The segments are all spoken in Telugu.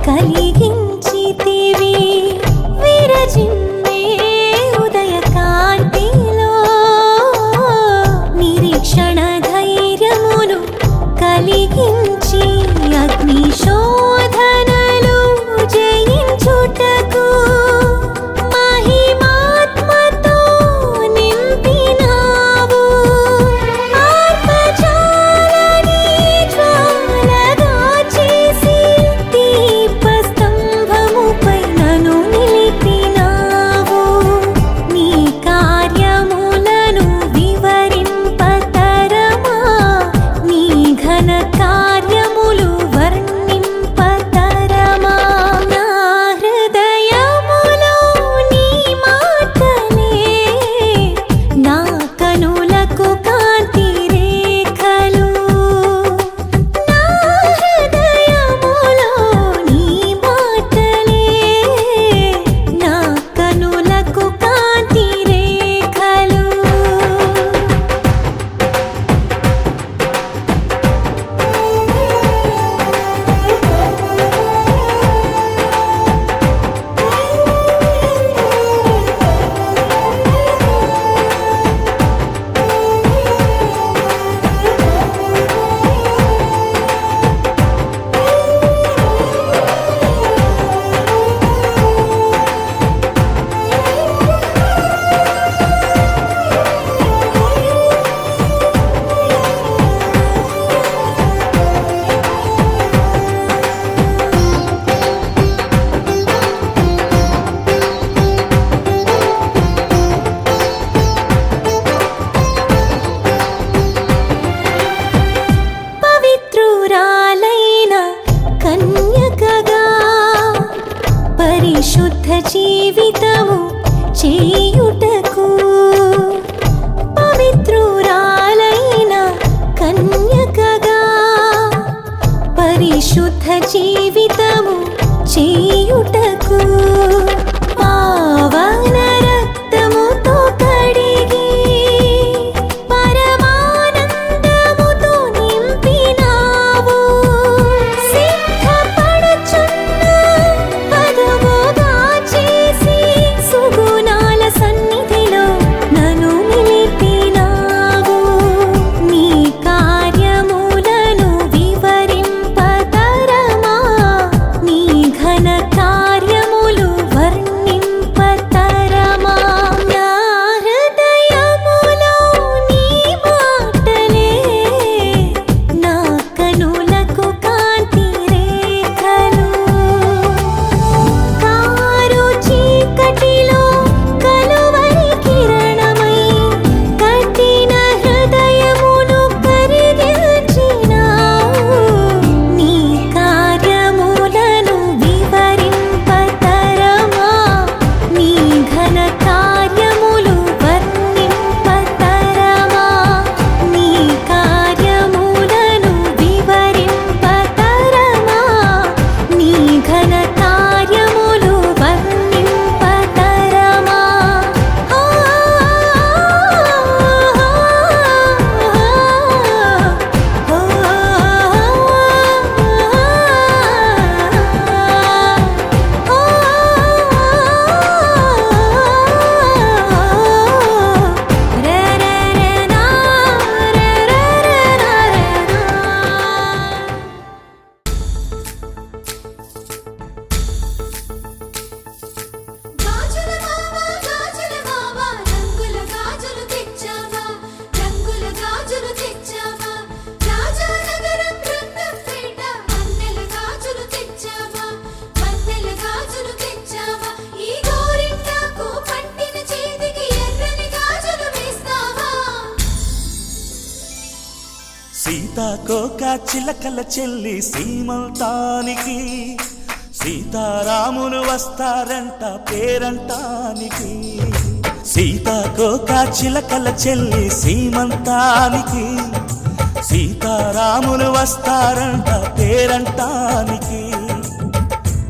కలిగించితివి విరజిమ్మే ఉదయకాంతిలో నిరీక్షణ ధైర్యమును కలిగించి అగ్ని శోధనలు జయించుటకు మహిమాత్మతో నింపినావు ఆత్మజాలని జ్వాలగా చేసి దీపస్తంభముపై నన్ను నిలిపినావు నీ కార్యములను వివరింపతరమా నీ ఘన కార్యములు వర్ణింపతరమా నా హృదయములో నీ మాటలే నా కనులకు కాంతి రేఖలు నా హృదయములో నీ మాటలే నా కనులకు కాంతి రేఖలు పవిత్రురాలైన కన్యకగా పరిశుద్ధ జీవితము చేయుటకు పవిత్రురాలైన కన్యకగా పరిశుద్ధ జీవితము చేయుటకు పావన రక్తముతో కడిగి పరమానందముతో నింపినావు సిద్ధపడుచున్న పదముగా చేసి సుగుణాల సన్నిధిలో నన్ను నిలిపినావు నీ కార్యములను వివరింపతరమా నీ ఘన కార్యములు వర్ణింపతరమా నా హృదయములో నీ మాటలే నా కనులకు కాంతి రేఖలు కారు చీకటిలో కలువరి కిరణమై కఠిన హృదయమును కరిగించినావు నీ కార్యములను వివరింపతరమా నీ ఘన కార్యములు వర్ణింపతరమా నీ కార్యములను వివరింపతరమా నీ ఘన కార్యములు వర్ణింపతరమా గాజుల మావా రంగుల గాజులు తెచ్చావా రాజానగరం బృందంపేట వన్నెల గాజులు తెచ్చావా ఈ గోరింటాకు పట్టిన చేతికి ఎర్రని గాజులు వేస్తావా సీతాకోక చిలకల చెల్లి సీమంతానికి సీతారాములు వస్తారంట పేరంటానికి సీతాకోక చిలకల చెల్లి సీమంతానికి సీతారాములు వస్తారంట పేరంటానికి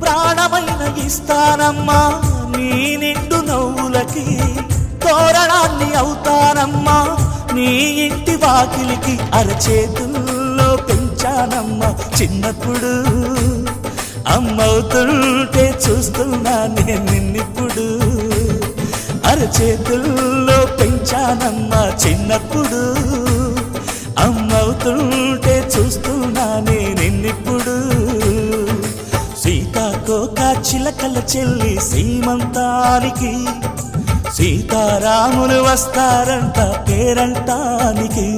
ప్రాణమైన ఇస్తానమ్మా నీ నిండు నవ్వులకి తోరణాన్ని అవుతానమ్మా నీ ఇంటి వాకిలికి అరచేతుల్లో పెంచానమ్మా చిన్నప్పుడు అమ్మవుతుంటే చూస్తున్నా నేను నిన్నిప్పుడు అరచేతుల్లో పెంచానమ్మా చిన్నప్పుడు అమ్మవుతుంటే చూస్తున్నా నేను నిన్నిప్పుడు సీతాకోక చిలకల చెల్లి సీమంతానికి సీతారాములు వస్తారంట పేరంటానికి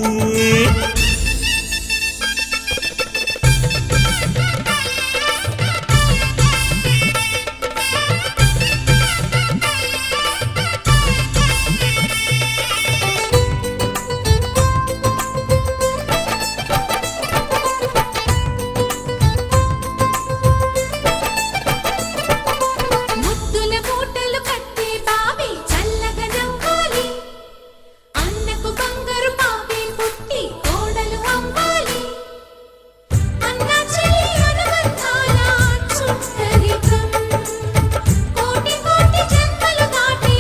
ముద్దుల మూటలు కట్టి బావి చల్లగా నవ్వాలి అన్నకు బంగారు పాపి పుట్టి కోడలు అవ్వాలి అన్న చెల్లి అనుబంధాల చుట్టరికం కోటి కోటి జన్మలు దాటి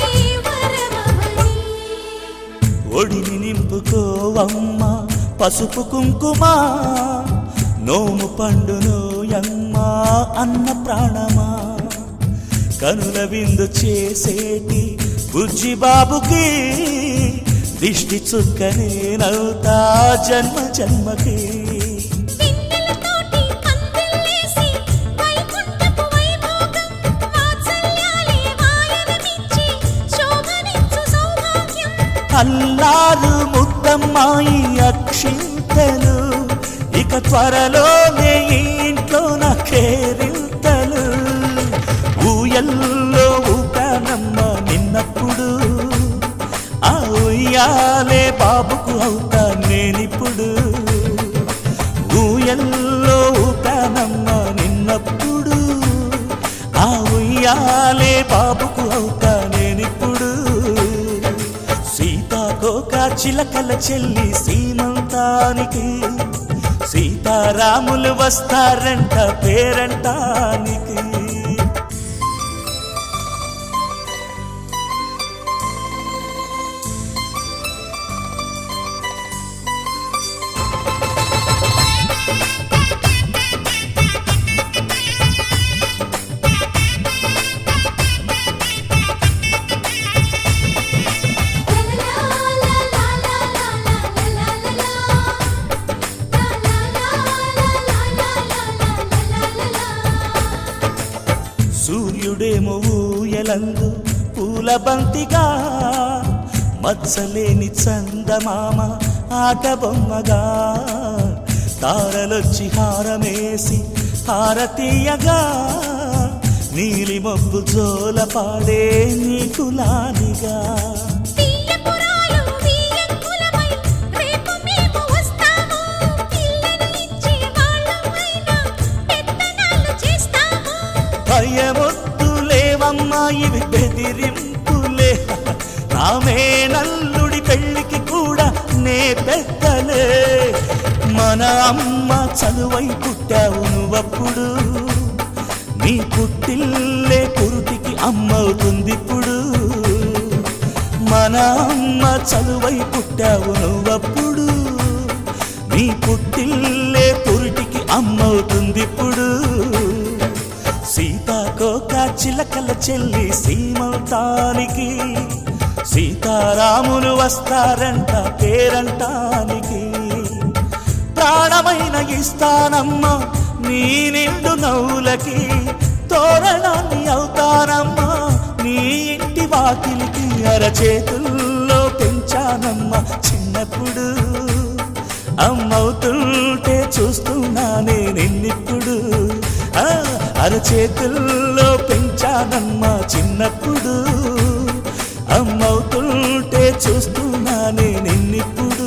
వరమవని ఒడిని నింపుకోవమ్మ పసుపు కుంకుమ నోము పండునోయమ్మ అన్న ప్రాణమా కనుల విందు చేసేటి బుజ్జి బాబుకి దిష్టి చుక్కనేనవుతా జన్మ జన్మకి పిన్నెలతోటి పందిళ్ళేసి వైకుంఠపు వైభోగం వాత్సల్యాలే వాయనమిచ్చి శోభనిచ్చు సౌభాగ్యం అల్లారు ముద్దమ్మాయి అక్షింతలు ఇక త్వరలోనే ఈ ఇంట్లో నా కేరింతలు ఊయల్లో ఊపానమ్మ నిన్నప్పుడు ఆ ఉయ్యాలే బాబుకు అవుతా నేనిప్పుడు ఊయల్లో ఊపానమ్మ నిన్నప్పుడు ఆ ఉయ్యాలే బాబుకు అవుతా నేనిప్పుడు సీతాకోక చిలకల చెల్లి సీమంతానికి సీతారాములు వస్తారంట పేరంటానికి సూర్యుడేమో ఊయలందు పూల బంతిగా మత్సలేని చందమామ ఆట బొమ్మగా తారలొచ్చి హారమేసి హారతీయగా నీలి మబ్బు జోల పాడే నీకులానిగా తీయపురాలు తీయంకులమై రేపు మేము వస్తాము పిల్లను ఇచ్చే వాళ్ళమైనా పెత్తనాలు చేస్తాము భయమొద్దులేవమ్మా ఇవి బెదిరింపులే నామే నల్లుడి పెళ్ళికి కూడా నే పెద్దలే మన అమ్మ చదువై పుట్టావు నువ్వప్పుడు నీ పుట్టిల్లే పురుటికి అమ్మవుతుందిప్పుడు మన అమ్మ చదువై పుట్టావు నువ్వప్పుడు నీ పుట్టిల్లే పురుటికి అమ్మవుతుందిప్పుడు సీతాకోక చిలకల చెల్లి సీమంతానికి సీతారాములు వస్తారంట పేరంటానికి ప్రాణమైన ఇస్తానమ్మా నీ నిండు నవ్వులకి తోరణాన్ని అవుతానమ్మా నీ ఇంటి వాకిలికి అరచేతుల్లో పెంచానమ్మా చిన్నప్పుడు అమ్మవుతుంటే చూస్తున్నానే నిన్నిప్పుడు అరచేతుల్లో పెంచానమ్మా చిన్నప్పుడు అమ్మవుతుంటే చూస్తున్నానే నిన్నిప్పుడు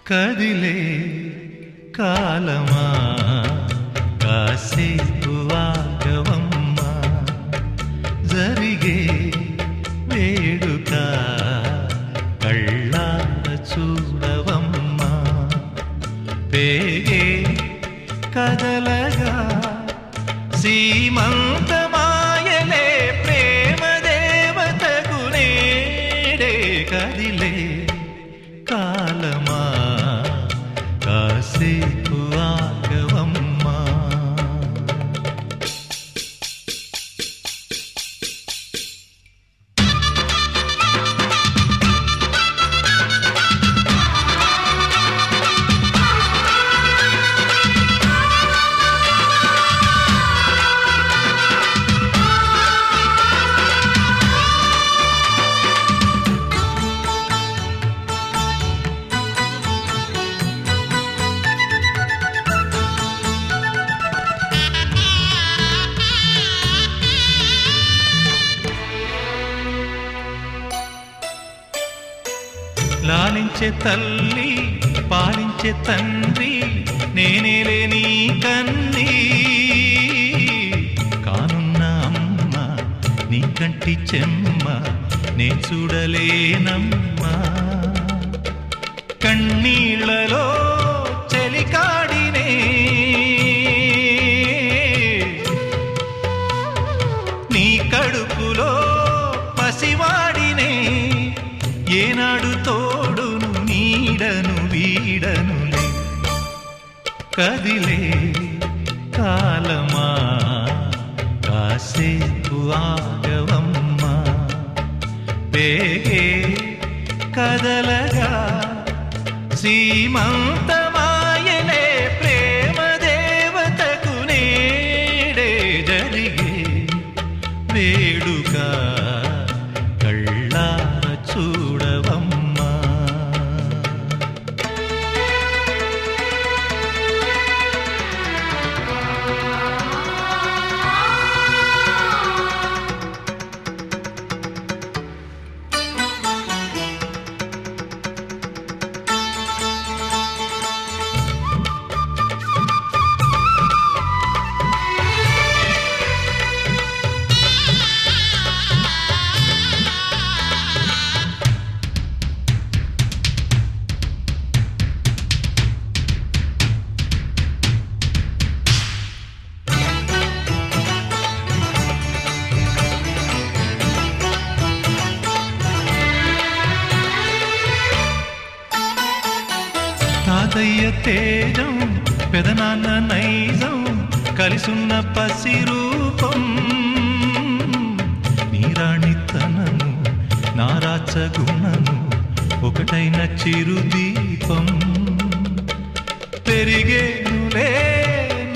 కదిలే కాలమా కాసేపు ఆగవమ్మా జరిగే వేడుక కళ్ళార చూడవమ్మా పేగే కదలగా సీమంతమాయలే ప్రేమ దేవతకు నేడే కదిలే కాలమా కాసేపు ఆగవమ్మా లాలించే తల్లి పాలించే తండ్రి నేనేలే నీ కన్నీ కానున్న అమ్మ నీ కంటి చెమ్మ నే చూడలేనమ్మా కన్నీళ్లలో చెలికాడినే నీ కడుపులో పసివాడినే ఏనాడు తోడును నీడను వీడనులే కదిలే కాలమా కాసేపు ఆగవమ్మా పేగే కదలగా సీమంతమాయలే ప్రేమ దేవతకు నేడే జరిగే వేడుక కళ్ళార చూడవమ్మా తాతయ్య తేజం పెదనాన్న నైజం కలిసున్న పసి రూపం నీరాణితనము నారాచ గుణము ఒకటైన చిరుదీపం పెరిగేనులే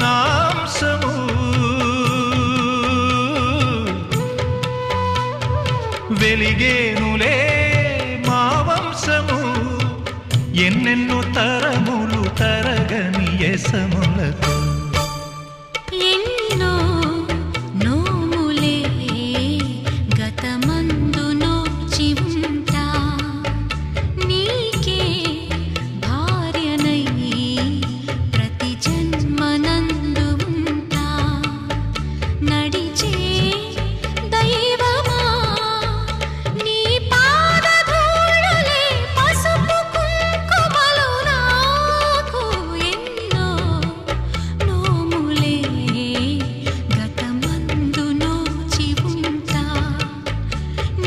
నాంసము వెలిగేనులే మా వంశము ఎన్నెన్నో తరములు తరగని యసములతో ఎన్నో నోములే గతమందు నోచి ఉంటా నీకే భార్యనై ప్రతి జన్మనందు ఉంటా నడిచే దైవమా నీ పాదధూళులే పసుపు కుంకుమలు నాకు ఎన్నో నోములే గతమందు నోచి ఉంటా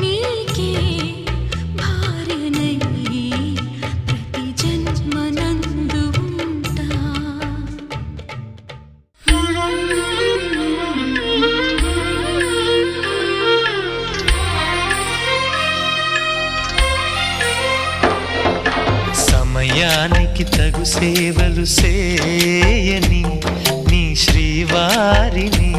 నీకే భార్యనై ప్రతి జన్మనందు ఉంటా సమయానికి తగు సేవలు చేయని నీ శ్రీవారిని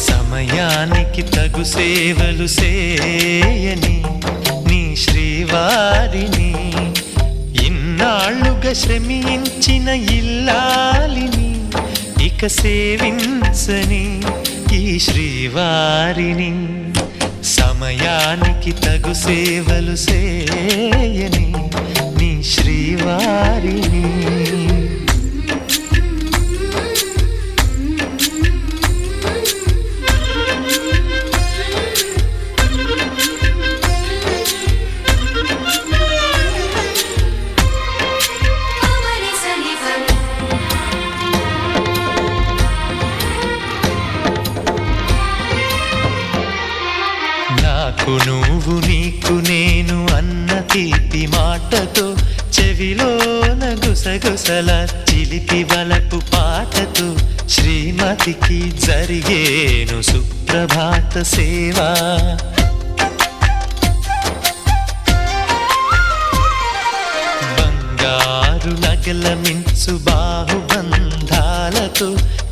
సమయానికి తగు సేవలు చేయని నీ శ్రీవారిని ఇన్నాళ్ళుగా శ్రమించిన ఇల్లాలిని ఇక సేవించని ఈ శ్రీవారిని సమయానికి సమయానికి తగు సేవలు సేయని నీ శ్రీవారిని. నాకు నువ్వు నీకు నేను అన్న తీపి మాటతో చెవిలోన గుసగుసల చిలిపి వలపు పాటతో శ్రీమతికి జరిగేను సుప్రభాత సేవా. బంగారు నగల మించు బాహుబంధాలతో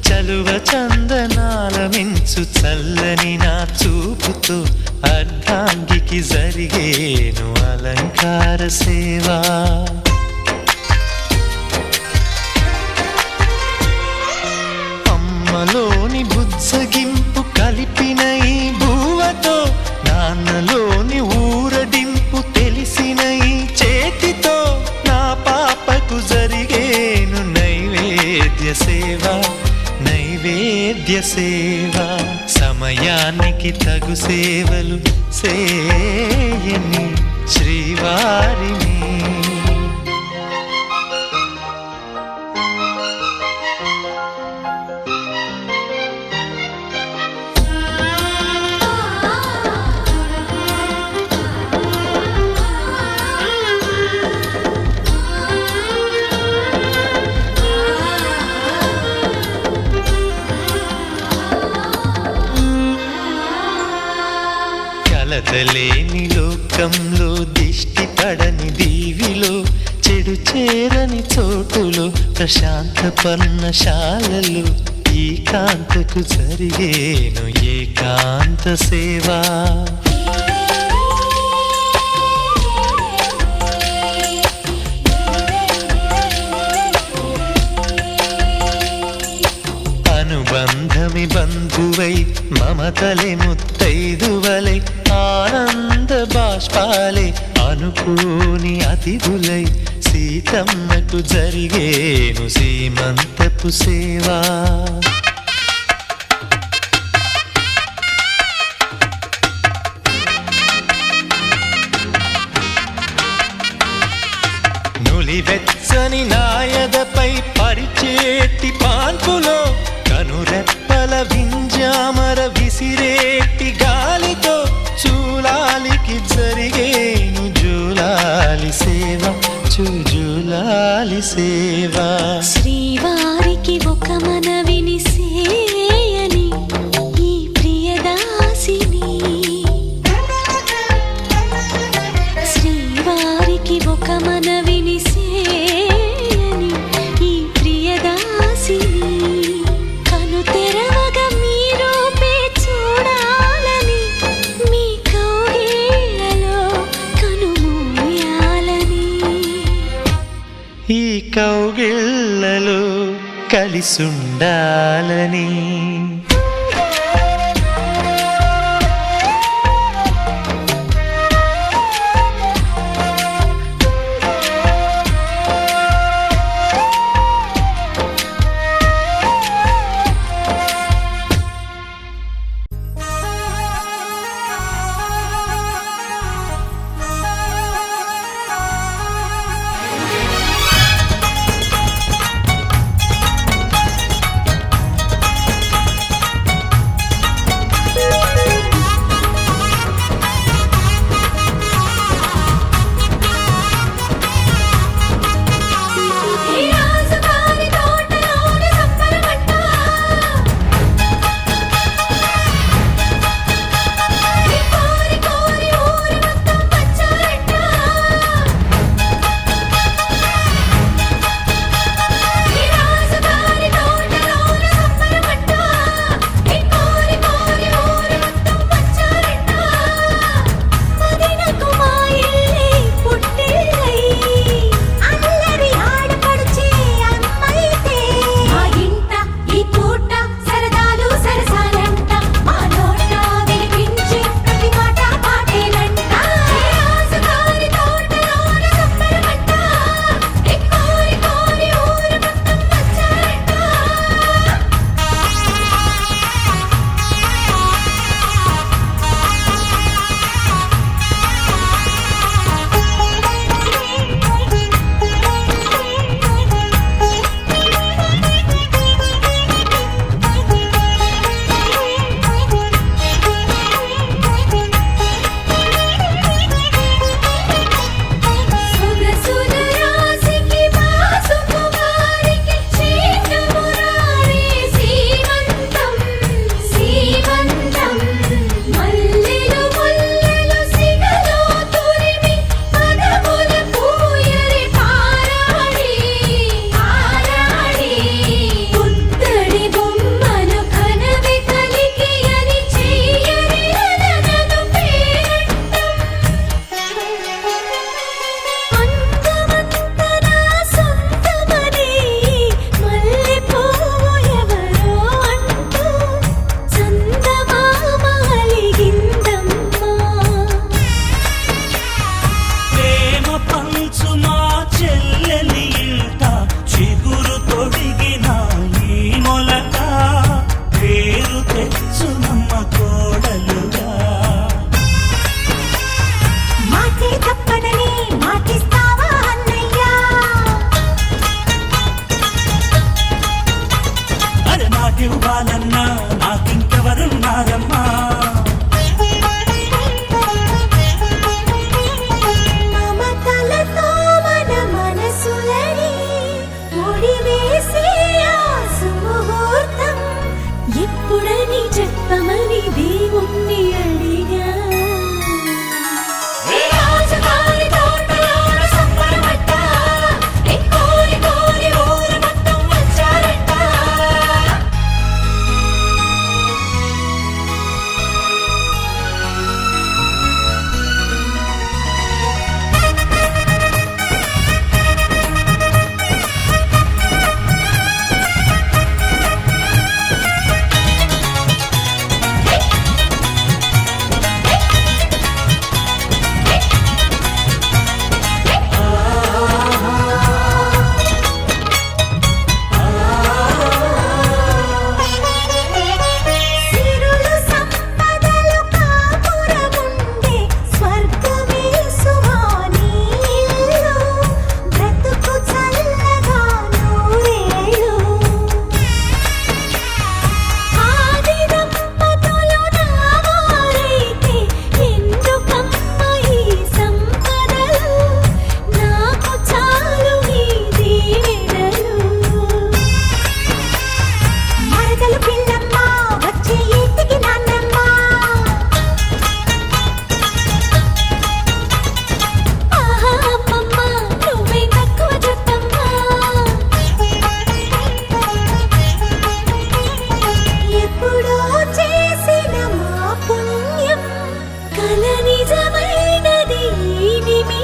చలువ చందనాల మించు చల్లని నా చూపుతో అర్ధాంగికి జరిగేను అలంకార సేవా. అమ్మలోని బుజ్జగింపు కలిపిన ఈ బువ్వతో నాన్నలోని ఊరడింపు తెలిసిన ఈ చేతితో నా పాపకు జరిగేను నైవేద్య సేవ నైవేద్య సేవ. సమయానికి తగు సేవలు సేయని శ్రీవారిని. కలతలేని లోకంలో దిష్టి పడని దీవిలో చెడు చేరని చోటులో ప్రశాంత పర్ణశాలలో ఈ కాంతకు జరిగేను ఏకాంత సేవా. అనుబంధమి బంధువై మమతలే ముత్తైదువలై ఆనంద బాష్పాలే అనుకోని అతిథులై సీతమ్మకు జరిగేను సీమంతపు సేవా. నులివెచ్చని నాయదపై పరిచేటి పాన్పులో కనురెప్పల వింజామర విసిరేటి గాలితో చూలాలికి జరిగేను జూలాలి సేవ జూలాలి సేవ. శ్రీవారికి ఒక మనవిని సేయని ఈ ప్రియదాసిని. శ్రీవారికి ఒక మనవిని సేయని ఈ ప్రియదాసిని. కను తెరవగా మీ రూపే చూడాలని మీ కౌగిళ్ళలో కనుమూయాలని. ఈ కౌగిళ్ళలో కలిసుండాలని.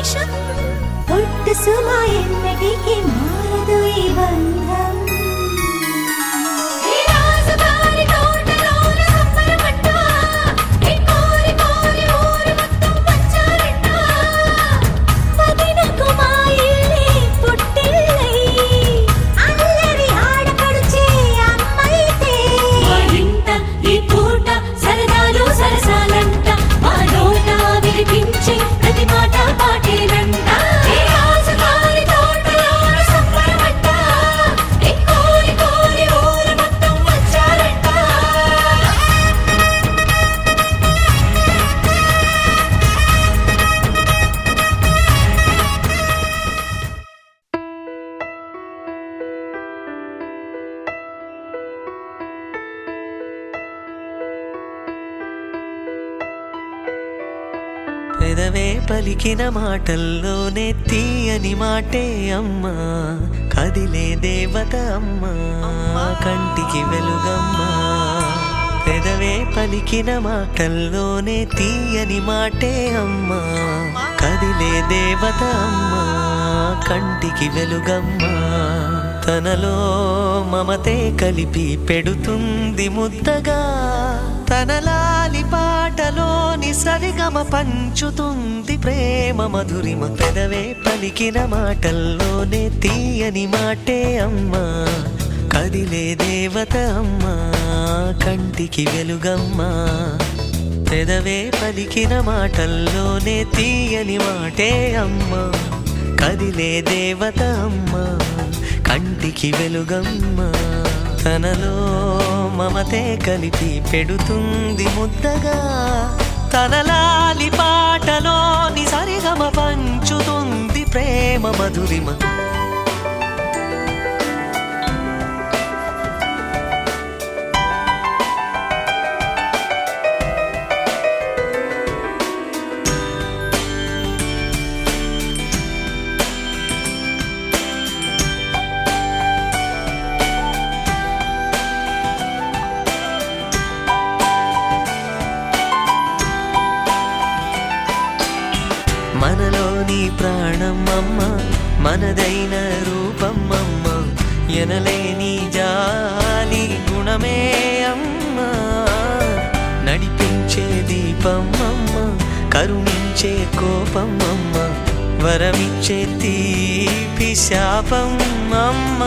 నిమిషం పొట్టు సుమా ఎన్నటికి మారదు ఈ బంధం ప్రతి మాట పాటేనంట పెదవే పలికిన మాటల్లోనే తీయని మాటే అమ్మా కదిలే దేవత అమ్మా కంటికి వెలుగమ్మా పెదవే పలికిన మాటల్లోనే తీయని మాటే అమ్మా కదిలే దేవత అమ్మా కంటికి వెలుగమ్మా తనలో మమతే కలిపి పెడుతుంది ముద్దగా తనలాలి పాటలోని సరిగమ పంచుతుంది ప్రేమ మధురిమ పెదవే పలికిన మాటల్లోనే తీయని మాటే అమ్మా కదిలే దేవత అమ్మా కంటికి వెలుగమ్మా పెదవే పలికిన మాటల్లోనే తీయని మాటే అమ్మా కదిలే దేవత అమ్మా కంటికి వెలుగమ్మా తనలో మమతే కలిపి పెడుతుంది ముద్దగా తనలాలి పాటలోని సరిగమ పంచుతుంది ప్రేమ మధురిమ మనలోని ప్రాణమమ్మ మనదైన రూపమమ్మ ఎనలేని జాలి గుణమే అమ్మ నడిపించే దీపమమ్మ కరుణించే కోపమమ్మ వరమిచ్చే తీపి శాపమమ్మ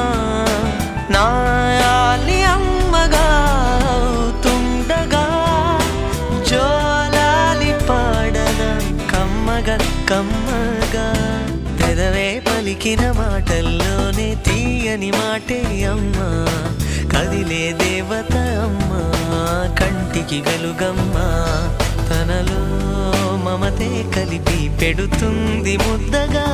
నాయాలి అమ్మగా అవుతుండగా జోలాలి పాడన కమ్మగా కమ్మగా పెదవే పలికిన మాటల్లోనే తీయని మాటే అమ్మా కదిలే దేవత అమ్మా కంటికి వెలుగమ్మా తనలో మమతే కలిపి పెడుతుంది ముద్దగా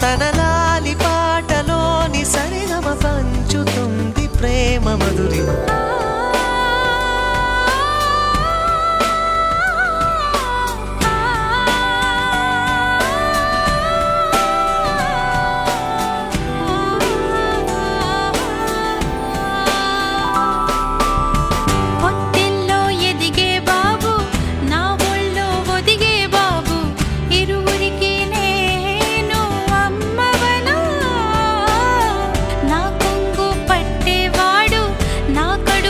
తనలాలి పాటలోని సరిగమ పంచుతుంది ప్రేమ మధురిమ నా కడుపు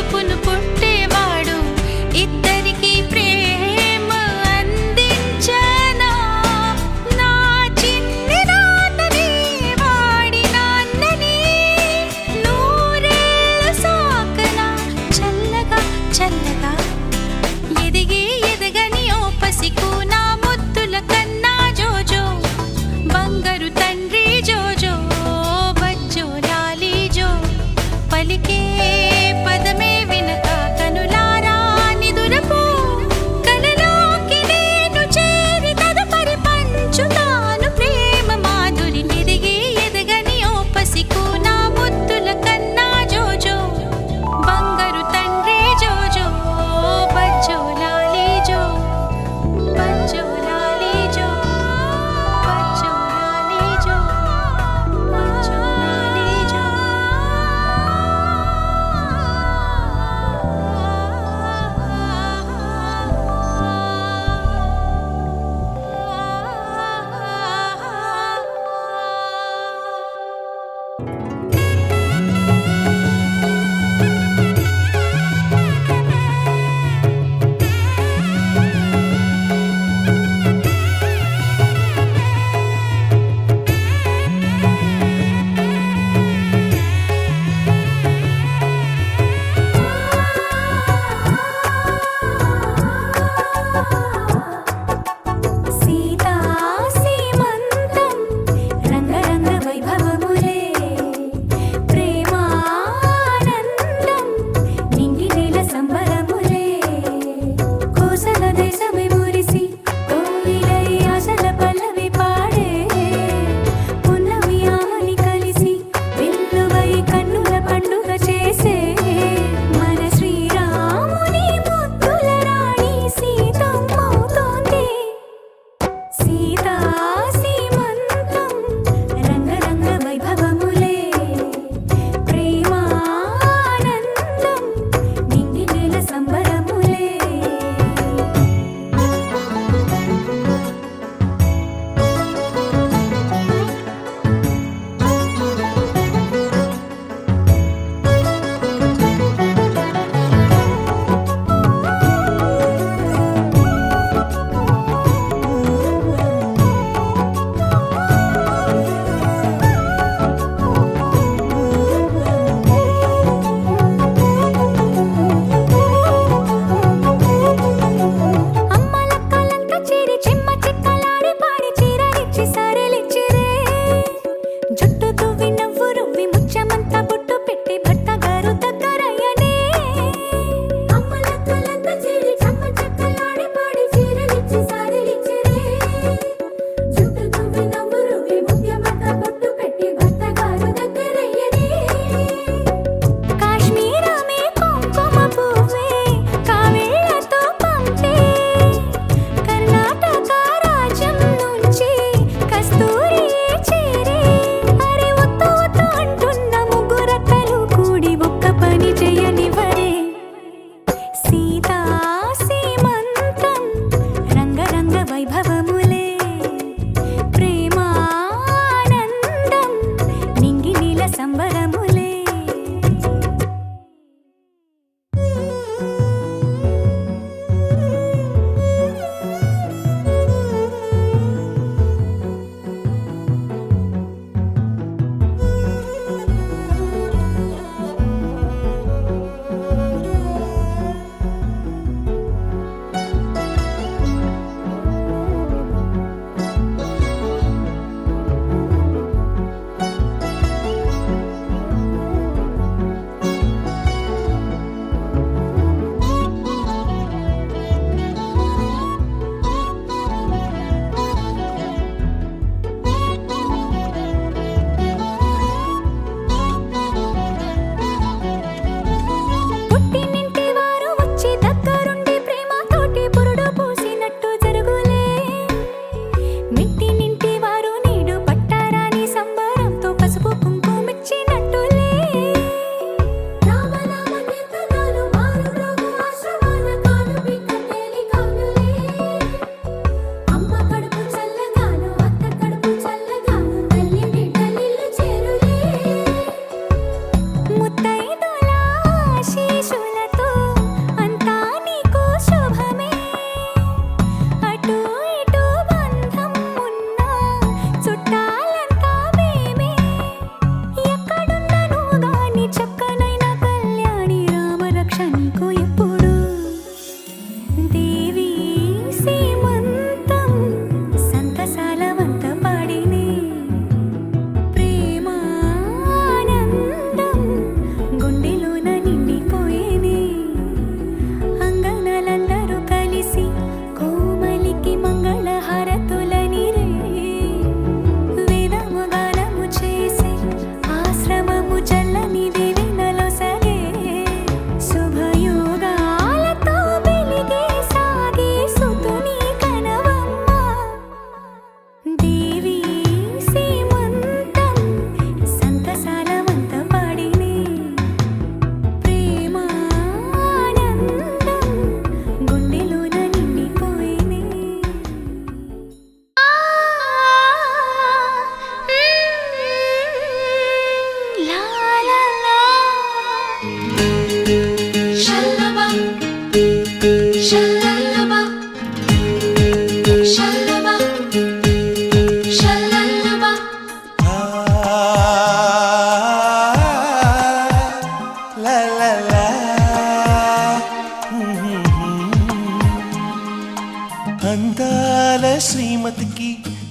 అందాల శ్రీమతికి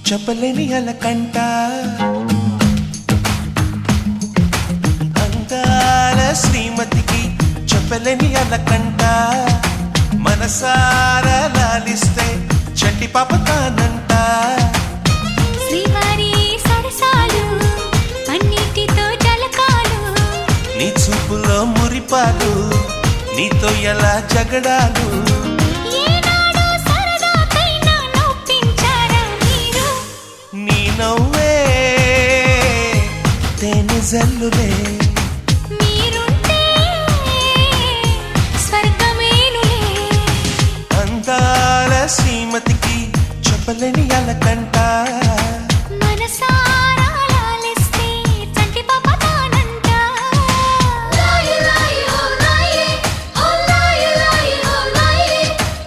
చెప్పలేని అలకంట అందాల శ్రీమతికి చెప్పలేని అలకంట మనసారా లాలిస్తే చంటి పాప తానంట శ్రీవారి సరసాలు అన్నిటితో జలకాలు నీ చూపులో మురిపాలు నీతో ఎలా జగడాలు ఏనాడు సరదాకైనా నొప్పించారా మీరు నీ నవ్వే తేనె జల్లులే మీరుంటే స్వర్గమేనులే అందాల శ్రీమతికి చెప్పలేని అలకంట మనసారా లాలిస్తే చంటి పాప తానంట లాయి లాయి ఓ లాయి ఓ లాయి లాయి ఓ లాయి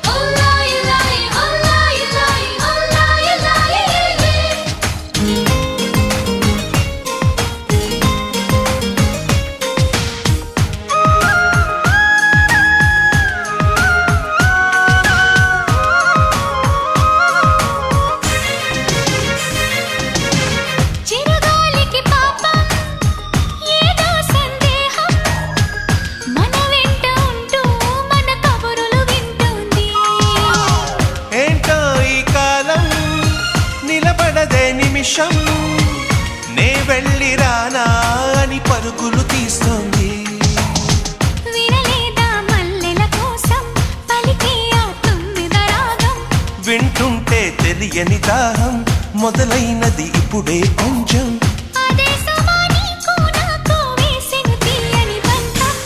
ఓ లాయి లాయి ఓ లాయి లాయి ఓ లాయి లాయి చిరుగాలికి పాపం ఏదో సందేహం మన వెంట ఉంటూ మన కబురులు వింటుంది ఏంటో ఈ కాలం నిలబడదే నిమిషం నే వెళ్ళి రానా అని పరుగులు తీస్తోంది వినలేదా మల్లెల కోసం పలికే ఆ తుమ్మిద రాగం వింటుంటే తెలియని దాహం మొదలైనది ఇప్పుడే కొంచెం అదే సుమా నీకు నాకు వేసిన తీయని బంధం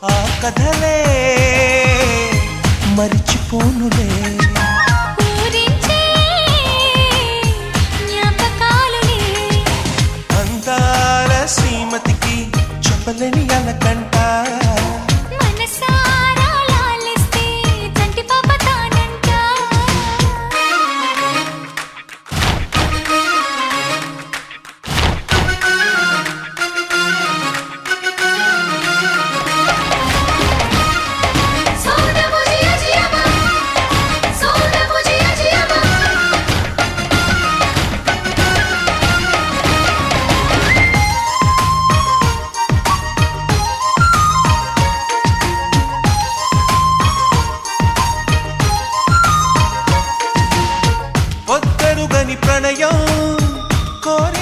ఆ కథలే మరిచిపోనులే ఊరించే జ్ఞాపకాలులే అందాల శ్రీమతికి చెప్పలేని అలకంట మనసారా లాలిస్తే చంటి పాప తానంట సౌండ్ బుజియా జియాబా సౌండ్ బుజియా జియాబా పొద్దరుగని ప్రణయం కోరి